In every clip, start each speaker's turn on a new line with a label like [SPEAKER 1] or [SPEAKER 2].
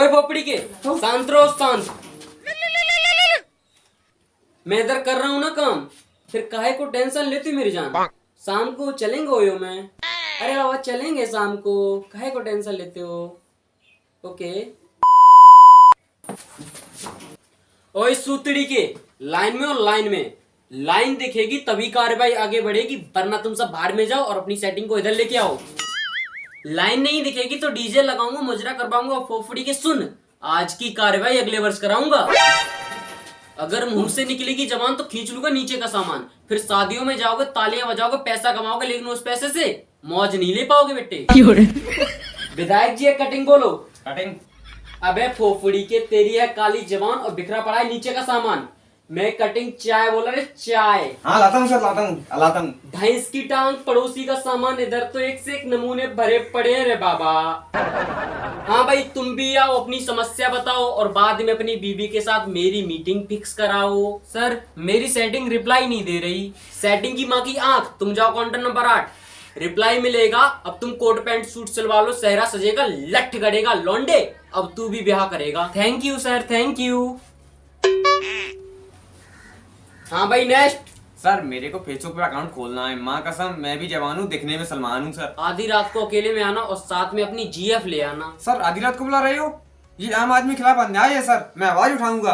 [SPEAKER 1] ओए पोपड़ी के शांत रहो, शांत। मैं इधर कर रहा हूँ ना काम, फिर काहे को टेंशन लेती मेरी जान। शाम को चलेंगे ओयो में। अरे बाबा चलेंगे शाम को, काहे को टेंशन लेते हो। ओके। ओए सूतड़ी के लाइन में, और लाइन में लाइन दिखेगी तभी कार्रवाई आगे बढ़ेगी, वरना तुम सब भाड़ में जाओ और अपनी सेटिंग को इधर लेके आओ। लाइन नहीं दिखेगी तो डीजे लगाऊंगा, मुजरा करवाऊंगा और फोफड़ी के सुन, आज की कार्रवाई अगले वर्ष कराऊंगा। अगर मुंह से निकलेगी जबान तो खींच लूंगा नीचे का सामान। फिर शादियों में जाओगे, तालियां बजाओगे, पैसा कमाओगे, लेकिन उस पैसे से मौज नहीं ले पाओगे बेटे। विधायक जी एक कटिंग बोलो।
[SPEAKER 2] कटिंग।
[SPEAKER 1] अबे फोफड़ी के तेरी है काली जबान और बिखरा पड़ा है नीचे का सामान। मैं कटिंग चाय बोला रे, चाय।
[SPEAKER 2] हाँ लाता हूँ सर, लाता हूँ।
[SPEAKER 1] भैंस की टांग, पड़ोसी का सामान, इधर तो एक से एक नमूने भरे पड़े हैं रे बाबा। हाँ भाई तुम भी आओ, अपनी समस्या बताओ और बाद में अपनी बीवी के साथ मेरी मीटिंग फिक्स कराओ। सर मेरी सेटिंग रिप्लाई नहीं दे रही। सेटिंग की माँ की आंख, तुम जाओ काउंटर नंबर 8, रिप्लाई मिलेगा। अब तुम कोट पैंट सूट सिलवा लो, सहरा सजेगा, लठ गड़ेगा लौंडे, अब तू भी ब्याह करेगा। Thank you sir, thank you. हाँ भाई नेक्स्ट।
[SPEAKER 2] सर मेरे को फेसबुक पे अकाउंट खोलना है, माँ कसम मैं भी जवान हूँ, दिखने में सलमान हूँ सर।
[SPEAKER 1] आधी रात को अकेले में आना और साथ में अपनी जीएफ ले आना।
[SPEAKER 2] सर आधी रात को बुला रहे हो? ये आम आदमी के खिलाफ अन्याय है सर, मैं आवाज उठाऊंगा,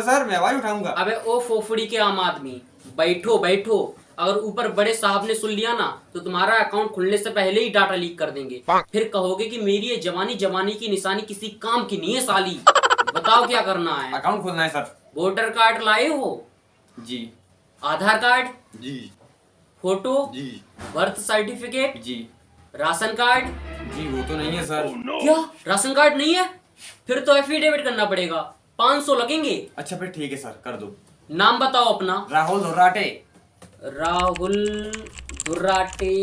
[SPEAKER 2] सर, मैं आवाज उठाऊंगा।
[SPEAKER 1] अबे ओ फोफड़ी के आम आदमी, बैठो बैठो। अगर ऊपर बड़े साहब ने सुन लिया ना तो तुम्हारा अकाउंट खुलने से पहले ही डाटा लीक कर देंगे। फिर कहोगे कि मेरी ये जवानी की निशानी किसी काम की नहीं है साली। बताओ क्या करना है।
[SPEAKER 2] अकाउंट खोलना है सर।
[SPEAKER 1] वोटर कार्ड लाए हो?
[SPEAKER 2] जी।
[SPEAKER 1] आधार कार्ड?
[SPEAKER 2] जी।
[SPEAKER 1] फोटो?
[SPEAKER 2] जी।
[SPEAKER 1] Birth certificate?
[SPEAKER 2] जी।
[SPEAKER 1] Ration card?
[SPEAKER 2] जी वो तो नहीं है सर।
[SPEAKER 1] क्या राशन कार्ड नहीं है? फिर तो एफिडेविट करना पड़ेगा, 500 लगेंगे।
[SPEAKER 2] अच्छा फिर ठीक है सर, कर दो।
[SPEAKER 1] नाम बताओ अपना।
[SPEAKER 2] राहुल धुर्राटे।
[SPEAKER 1] राहुल दुर्राटे।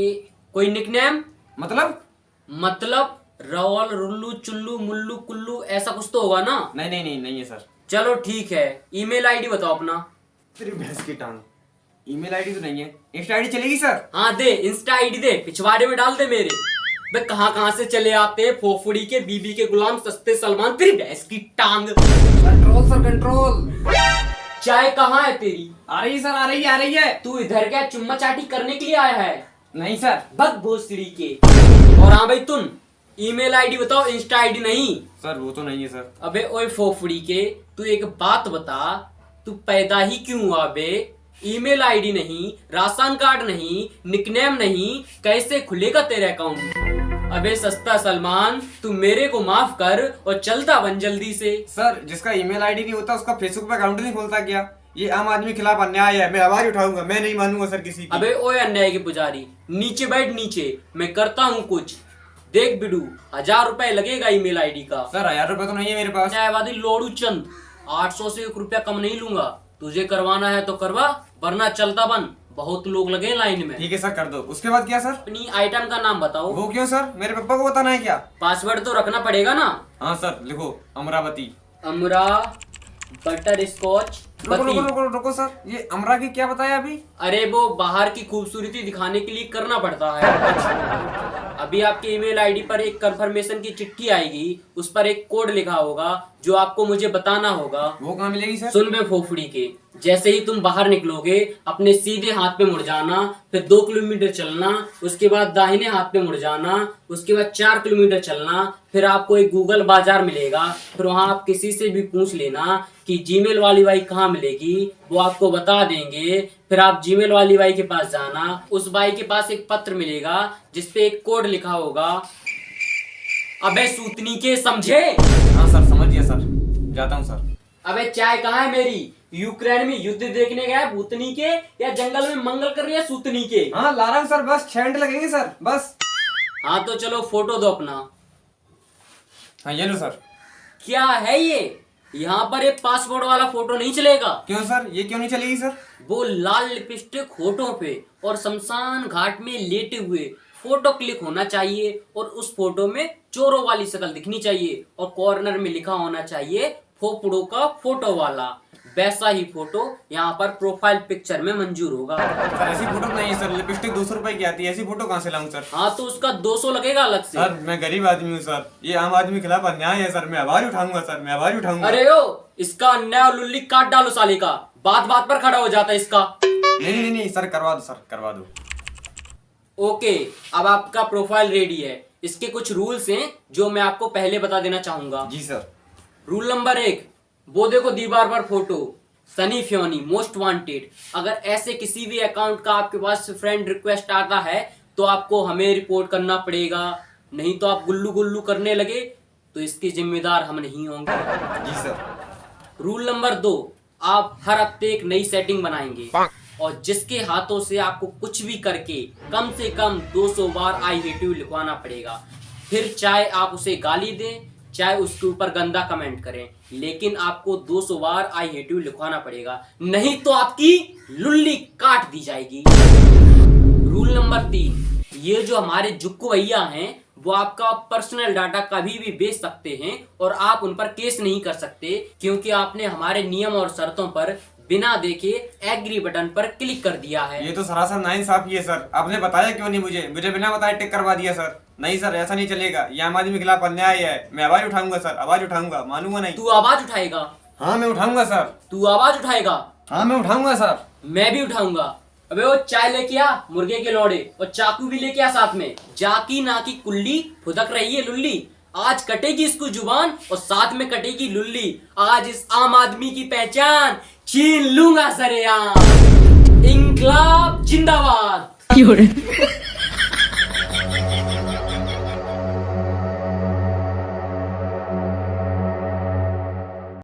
[SPEAKER 1] कोई निकनेम? मतलब रावल, रुल्लू, चुल्लू, मुल्लू, कुल्लू, ऐसा कुछ तो होगा ना?
[SPEAKER 2] नहीं है सर।
[SPEAKER 1] चलो ठीक है। ईमेल आईडी बताओ अपना।
[SPEAKER 2] तेरी भैंस की टांग, ईमेल आईडी तो नहीं है। इंस्टा आईडी चलेगी सर?
[SPEAKER 1] हाँ दे, इंस्टा आईडी दे, पिछवाड़े में डाल दे मेरे। वे कहाँ से चले आते फोफड़ी के, बीबी के गुलाम, सस्ते सलमान, तेरी भैंस की टांग।
[SPEAKER 2] Control sir, control.
[SPEAKER 1] चाय कहाँ है तेरी?
[SPEAKER 2] आ रही है सर, आ रही है।
[SPEAKER 1] तू इधर क्या चुम्मा चाटी करने के लिए आया है?
[SPEAKER 2] नहीं सर।
[SPEAKER 1] भग भोसड़ी के। और हाँ भाई तुम ईमेल आईडी बताओ, इंस्टा आईडी नहीं।
[SPEAKER 2] सर वो तो नहीं है सर।
[SPEAKER 1] अबे ओए फोफड़ी के, तू एक बात बता, तू पैदा ही क्यों हुआ बे? ईमेल आईडी नहीं, राशन कार्ड नहीं, निकनेम नहीं, कैसे खुलेगा तेरा अकाउंट? अबे सस्ता सलमान, तू मेरे को माफ कर और चलता बन जल्दी से।
[SPEAKER 2] सर जिसका ईमेल आईडी नहीं होता उसका फेसबुक पे अकाउंट नहीं खोलता क्या? ये आम आदमी के खिलाफ अन्याय है, मैं आवाज उठाऊंगा, मैं नहीं मानूंगा सर किसी की।
[SPEAKER 1] अबे ओए अन्याय के पुजारी, नीचे बैठ नीचे, मैं करता हूँ कुछ। देख बिडू, 1000 रुपए लगेगा ईमेल आईडी का।
[SPEAKER 2] सर 1000 रुपए तो नहीं है मेरे पास।
[SPEAKER 1] न्यायवादी लोड़ू चंद, 800 से 1 रुपया कम नहीं लूंगा। तुझे करवाना है तो करवा, वरना चलता बन, बहुत लोग लगे लाइन में।
[SPEAKER 2] ठीक है सर, कर दो। उसके बाद क्या सर?
[SPEAKER 1] अपनी आइटम का नाम बताओ।
[SPEAKER 2] वो क्यों सर, मेरे पापा को बताना है क्या?
[SPEAKER 1] पासवर्ड तो रखना पड़ेगा ना?
[SPEAKER 2] हाँ सर लिखो, अमरावती।
[SPEAKER 1] अमरा बटर स्कॉच।
[SPEAKER 2] रुको सर, ये अमरा की क्या बताया अभी?
[SPEAKER 1] अरे वो बाहर की खूबसूरती दिखाने के लिए करना पड़ता है। अभी आपके ईमेल आईडी पर एक कंफर्मेशन की चिट्ठी आएगी, उस पर एक कोड लिखा होगा जो आपको मुझे बताना होगा।
[SPEAKER 2] वो कहाँ मिलेगी सर?
[SPEAKER 1] सुन बे फोफड़ी के, जैसे ही तुम बाहर निकलोगे अपने सीधे हाथ पे मुड़ जाना, फिर 2 किलोमीटर चलना, उसके बाद दाहिने हाथ पे मुड़ जाना, उसके बाद 4 किलोमीटर चलना, फिर आपको एक गूगल बाजार मिलेगा। फिर वहां आप किसी से भी पूछ लेना कि जीमेल वाली बाई कहाँ मिलेगी, वो आपको बता देंगे। फिर आप जीमेल वाली बाई के पास जाना, उस बाई के पास एक पत्र मिलेगा जिसपे एक कोड लिखा होगा। अबे सूतनी के, समझे?
[SPEAKER 2] हाँ सर समझ गया सर, जाता हूँ सर।
[SPEAKER 1] अबे चाय कहाँ है मेरी? यूक्रेन में युद्ध देखने गया भूतनी के, या जंगल में मंगल कर रही है सूतनी के?
[SPEAKER 2] हाँ ला रहा हूँ सर, बस 6 घंटे लगेंगे सर, बस।
[SPEAKER 1] हाँ तो चलो फोटो दो अपना।
[SPEAKER 2] हाँ ये लो सर।
[SPEAKER 1] क्या है ये? यहाँ पर एक पासपोर्ट वाला फोटो नहीं चलेगा।
[SPEAKER 2] क्यों सर, ये क्यों नहीं चलेगी सर?
[SPEAKER 1] वो लाल लिपस्टिक होठों पे और शमशान घाट में लेटे हुए फोटो क्लिक होना चाहिए, और उस फोटो में चोरों वाली शक्ल दिखनी चाहिए, और कॉर्नर में लिखा होना चाहिए फोपड़ों का फोटो वाला, वैसा ही फोटो यहाँ पर प्रोफाइल पिक्चर में मंजूर होगा।
[SPEAKER 2] सर ऐसी फोटो नहीं है सर, लिपस्टिक 200 रुपए की आती है, ऐसी फोटो कहाँ से लाऊं सर?
[SPEAKER 1] हाँ तो उसका 200 लगेगा अलग से।
[SPEAKER 2] सर मैं गरीब आदमी हूँ सर, ये आम आदमी के खिलाफ अन्याय है सर, मैं आवाज उठाऊंगा सर, मैं आवाज उठाऊंगा।
[SPEAKER 1] अरे ओ, इसका अन्याय और लुल्ली काट डालो साले का, बात बात पर खड़ा हो जाता है इसका।
[SPEAKER 2] नहीं सर, करवा दो सर, करवा दो।
[SPEAKER 1] ओके, अब आपका प्रोफाइल रेडी है। इसके कुछ रूल्स हैं जो मैं आपको पहले बता देना चाहूंगा।
[SPEAKER 2] जी सर।
[SPEAKER 1] रूल नंबर 1, वो देखो दीवार पर फोटो, सनी फ्योनी मोस्ट वांटेड। अगर ऐसे किसी भी अकाउंट का आपके पास फ्रेंड रिक्वेस्ट आता है तो आपको हमें रिपोर्ट करना पड़ेगा, नहीं तो आप गुल्लू गुल्लू करने लगे तो इसके जिम्मेदार हम नहीं होंगे।
[SPEAKER 2] जी सर।
[SPEAKER 1] रूल नंबर 2, आप हर हफ्ते एक नई सेटिंग बनाएंगे और जिसके हाथों से आपको कुछ भी करके कम से कम 200 बार आई हेट यू लिखवाना पड़ेगा। फिर चाहे आप उसे गाली दें, चाहे उसके ऊपर गंदा कमेंट करें, लेकिन आपको 200 बार आई हेट यू लिखवाना पड़ेगा, नहीं तो आपकी लुल्ली काट दी जाएगी। रूल नंबर 3, ये जो हमारे जुक्कू भैया हैं वो आपका पर्सनल डाटा कभी भी बेच सकते हैं और आप उन पर केस नहीं कर सकते, क्योंकि आपने हमारे नियम और शर्तों पर बिना देखे एग्री बटन पर क्लिक कर दिया है।
[SPEAKER 2] ये तो सरासर नाइंसाफी है सर, आपने बताया क्यों नहीं? मुझे बिना बताए टिक करवा दिया सर। नहीं सर, ऐसा नहीं चलेगा, ये आम आदमी के खिलाफ अन्याय है, मैं आवाज उठाऊंगा सर, आवाज उठाऊंगा, मानूंगा नहीं।
[SPEAKER 1] तू आवाज उठाएगा?
[SPEAKER 2] हाँ मैं उठाऊंगा सर।
[SPEAKER 1] तू आवाज उठाएगा?
[SPEAKER 2] हाँ मैं उठाऊंगा सर।
[SPEAKER 1] मैं भी उठाऊंगा। अबे वो चाय लेके आ मुर्गे के लौड़े, और चाकू भी लेके आ साथ में। जाकी ना की कुल्ली फुदक रही है लुल्ली, आज कटेगी इसको जुबान और साथ में कटेगी लुल्ली। आज इस आम आदमी की पहचान छीन लूंगा सरेआम। इंकलाब जिंदाबाद।